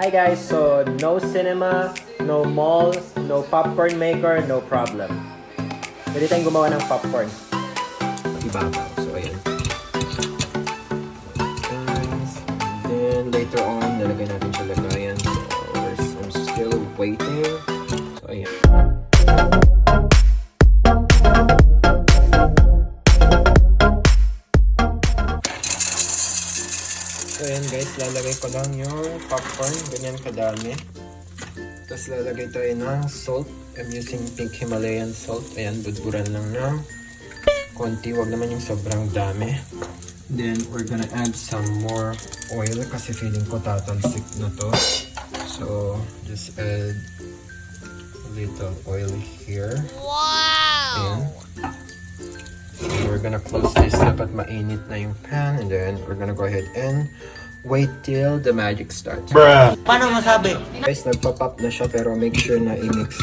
Hi guys, so no cinema, no mall, no popcorn maker, no problem. Pwede tayong gumawa ng popcorn. Ibabaw. So, ayan. Guys. And then, later on, lalagay natin siya lagayan. So, I'm still waiting. So, ayan. So, ayan guys. Lalagay ko lang yung popcorn. Ganyan kadami. Tapos, lalagay tayo ng salt. I'm using pink Himalayan salt. Ayan, budburan lang ng konti, wag naman yung sobrang dami. Then we're gonna add some more oil kasi feeling ko tatalsik na to. So just add a little oil here. Wow! Ayan. So we're gonna close this. Dapat mainit na yung pan, and then we're gonna go ahead and wait till the magic starts. Bruh! Paano masabi? Guys, nagpa-pop na siya pero make sure na i-mix.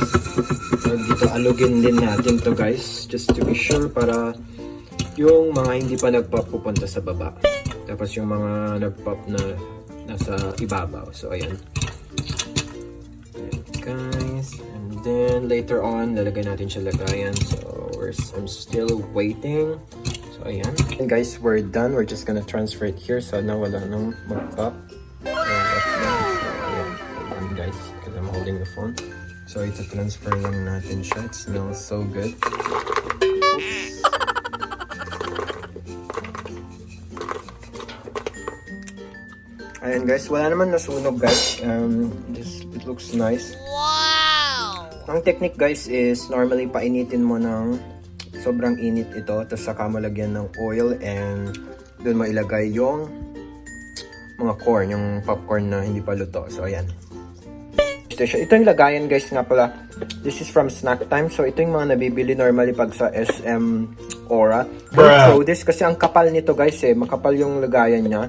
So, dito alugin din natin to guys, just to be sure para yung mga hindi pa nag-pop pupunta sa baba. Tapos yung mga nag-pop na nasa ibabaw. So, ayan. Ayan guys. And then later on, lalagay natin siya lagayan. So, I'm still waiting. So, ayan. And guys, we're done. We're just gonna transfer it here. So, now wala nang mag-pop. So, ayan. Ayan guys, because I'm holding the phone. So, ito transfer lang natin siya. It smells so good. Oops. Ayan guys, wala naman nasunog guys. It looks nice. Wow! Ang technique guys is normally painitin mo ng sobrang init ito, tapos saka mo lagyan ng oil and doon mo ilagay yung mga corn, yung popcorn na hindi pa luto. So ayan. Ito yung lagayan guys nga pala. This is from Snack Time. So ito yung mga nabibili normally pag sa SM Aura. Don't throw this kasi ang kapal nito guys eh. Makapal yung lagayan niya.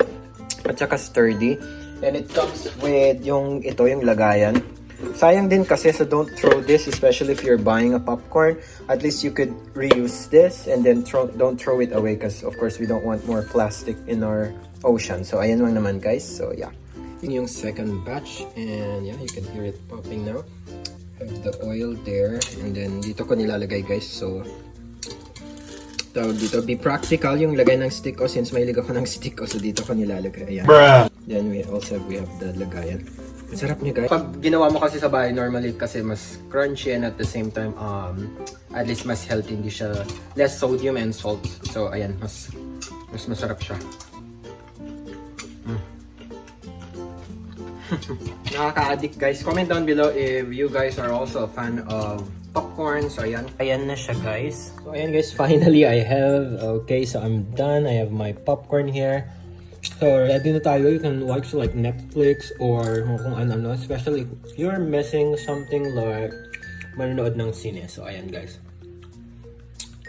At saka sturdy. And it comes with yung lagayan. Sayang din kasi, so don't throw this, especially if you're buying a popcorn. At least you could reuse this and then don't throw it away because of course we don't want more plastic in our ocean. So ayan lang naman guys. So yeah. Yung second batch and yeah, you can hear it popping now. Have the oil there and then dito ko nilalagay guys. So tawag dito, be practical yung lagay ng stick ko since mahilig ako ng stick ko, so dito ko nilalagay. Ayan. Then we have the lagayan. Masarap niya guys. Pag ginawa mo kasi sa bahay normally kasi mas crunchy and at the same time at least mas healthy, hindi siya less sodium and salt. So ayan, mas masarap siya. Nakaka-addict guys. Comment down below if you guys are also a fan of popcorn. So ayan. Ayan na siya guys. So ayan guys, finally I have, okay, so I'm done. I have my popcorn here. So ready na tayo. You can watch like Netflix or kung ano-ano. Especially if you're missing something like manonood ng sine. So ayan guys.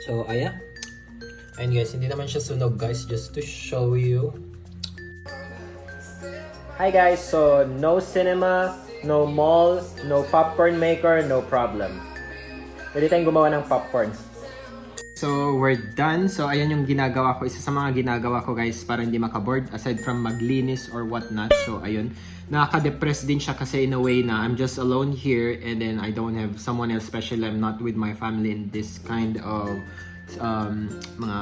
So ayan. Ayan guys, hindi naman siya sunog guys. Just to show you. Hi guys, so no cinema, no mall, no popcorn maker, no problem. Pwede tayong gumawa ng popcorn. So we're done. So ayan yung ginagawa ko. Isa sa mga ginagawa ko guys para hindi makaboard aside from maglinis or whatnot. So ayun, nakaka-depress din siya kasi in a way na I'm just alone here and then I don't have someone else, especially I'm not with my family in this kind of mga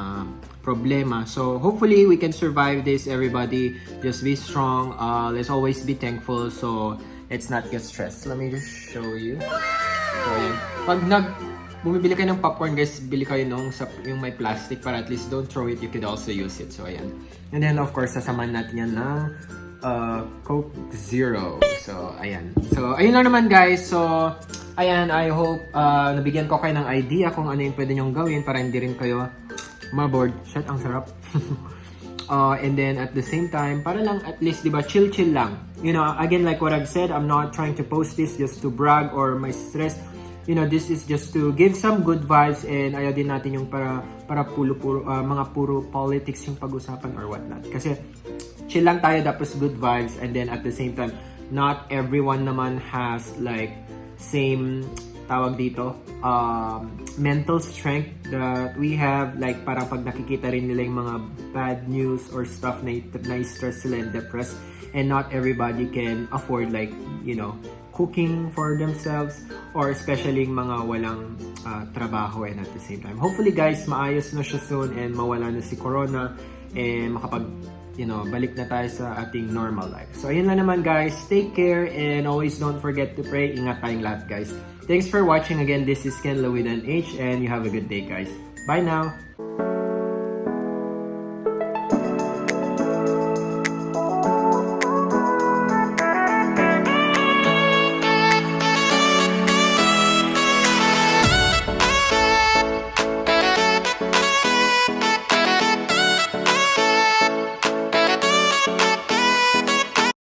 problema. So hopefully we can survive this everybody. Just be strong. Let's always be thankful so let's not get stressed. Let me just show you. So ayan. Pag bumibili kayo ng popcorn guys, bili kayo yung may plastic para at least don't throw it. You could also use it. So ayan. And then of course sasamahan natin yan ng Coke Zero. So ayan. So ayun lang naman guys. So ayan, I hope nabigyan ko kayo ng idea kung ano yung pwede nyong gawin para hindi rin kayo maboard. Shit, ang sarap. And then at the same time, para lang at least, diba, chill lang. You know, again, like what I've said, I'm not trying to post this just to brag or my stress. You know, this is just to give some good vibes and ayaw din natin yung para mga puro politics yung pag-usapan or whatnot. Kasi chill lang tayo, tapos good vibes, and then at the same time, not everyone naman has like same tawag dito mental strength that we have, like parang pag nakikita rin nila yung mga bad news or stuff na stress sila and depressed, and not everybody can afford like, cooking for themselves, or especially yung mga walang trabaho, and at the same time. Hopefully guys, maayos na siya soon and mawala na si Corona and balik na tayo sa ating normal life. So ayun lang naman guys, take care and always don't forget to pray. Ingat tayong lahat guys. Thanks for watching again. This is Ken with an H, and you have a good day guys. Bye now!